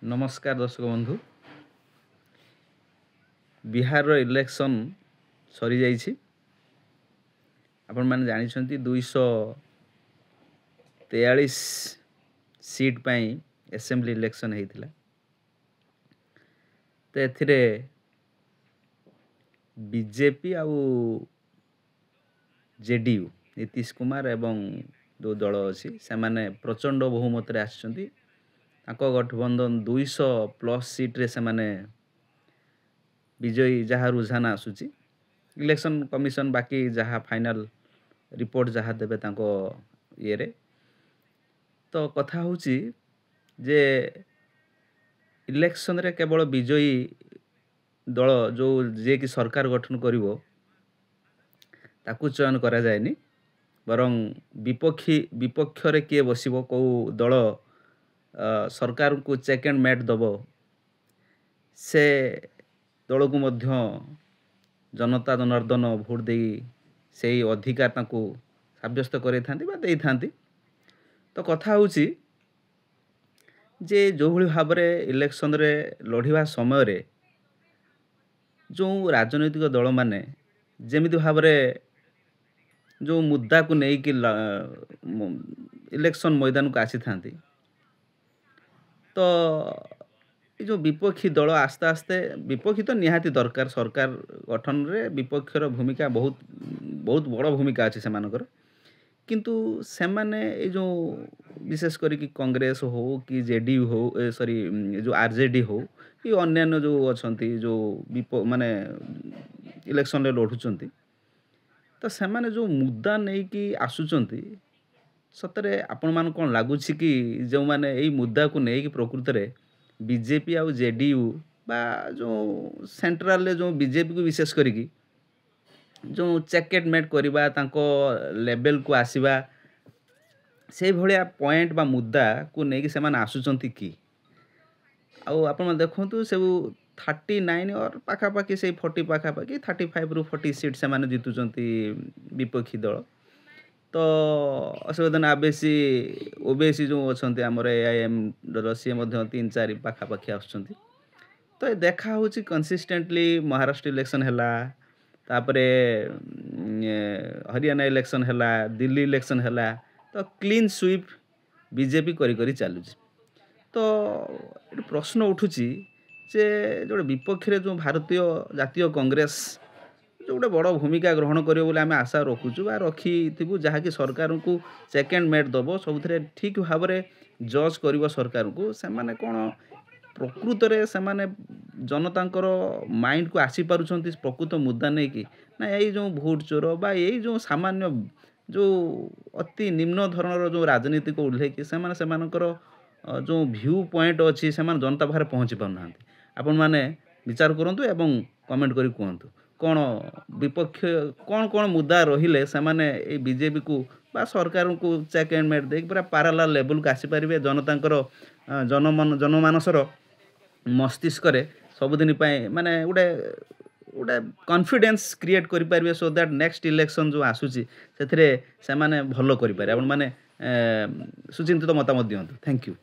नमस्कार दर्शक बंधु बिहार इलेक्शन सरी जाइछि आपण माने जानिछंती 243 सीट पई असेंबली इलेक्शन हेतिला तो एथिरे बीजेपी आउ जेडीयू नीतीश कुमार एवं जो दल अछि से माने प्रचंड बहुमत रे आछंती ताको गठबंधन 200+ सीट रे से माने विजयी जहाँ रुझान आसूची इलेक्शन कमिशन बाकी जहाँ फाइनल रिपोर्ट जहाँ देबे तांको ये रे तो कथा होची जे इलेक्शन रे केवल विजयी दल जो जे कि सरकार गठन करिवो ताकू चयन करा जायनी बरं विपक्ष रे किए बसिबो को दल सरकार को चेक एंड मेट दबो से दल को मध्य जनता जनार्दन भोट दे से अधिकार तांको साब्यस्त करे थांती बा देई थांती तो कथा होची जे जो भली भाबरे इलेक्शन रे लढिबा समय रे जो राजनैतिक दल माने जेमिति भाबरे जो मुद्दा को नहीं कि इलेक्शन मैदान को आसी थांती तो ये जो विपक्षी दल आस्ते आस्ते विपक्षी तो निहाती दरकार सरकार गठन रे विपक्षर भूमिका बहुत बहुत बड़ भूमिका अछि से मानकर किंतु से माने ये जो विशेष करी कि कांग्रेस हो कि जेडीयू हो सॉरी जो आरजेडी हो कि अन्य जो अछंती जो माने इलेक्शन रे लढुचंती तो से माने जो मुद्दा नहीं कि आसुचंती सतरे आपण मान कोन लागुछि कि जो माने एई मुद्दा को नहीं कि प्रकृत रे बीजेपी आउ जेडीयू बा जो सेंट्रल ले जो बीजेपी को विशेष करी कि जो चेक मेट करबा तांको लेवल को आसीबा से भलिया पॉइंट बा मुद्दा को नहीं कि से मान आसुचंती कि आउ आपण देखंतु से 39 और पाखा पाखी से 40 पाखा पाखी 35 रु 40 सीट से माने जितुचंती विपक्षी दल तो असुविधा आबेसी ओबीसी जो अछंती हमर एआईएम रसी मध्य 3-4 पाखा पाखी आछंती तो ये देखा होची कंसिस्टेंटली महाराष्ट्र इलेक्शन हैला तापरे हरियाणा इलेक्शन हैला दिल्ली इलेक्शन हैला तो क्लीन स्वीप बीजेपी करी करी चालू तो ये प्रश्न उठुची जे जो विपक्ष रे जो भारतीय जातीय कांग्रेस जो गोटे बड़ भूमिका ग्रहण करियो बोले आमे आशा रखुचु बा रखी थिबु जहा कि सरकार को चेक एंड मेट दबो सबथरे ठीक भाव रे जज करिवो सरकार को से माने कोन प्रकृत रे से माने जनतांकर माइंड को आसी पारुछंती प्रकृत मुद्दा नै कि ना एई जो भोट चोर बा एई जो सामान्य जो अति निम्न धरणर जो राजनीति को उल्ले कि से माने से मानकर जो व्यू पॉइंट अछि से माने जनता बाहर पहुंची पाउनांती आपण माने विचार करंतु एवं कमेंट करी कहंतु कौन विपक्ष कौन कौन मुद्दा रहिले से माने ए बीजेपी को बा सरकार को चेक एंड मेट देख पूरा पैरेलल लेवल को आसी परिबे जनतांकर जनमानसर मस्तिष्क रे सबदिन पय माने उडे उडे कॉन्फिडेंस क्रिएट करि परिबे सो दैट नेक्स्ट इलेक्शन जो आसुची सेथरे से माने भलो करि पारे आपण माने सुचिंतित मतामत दियंतु थैंक यू।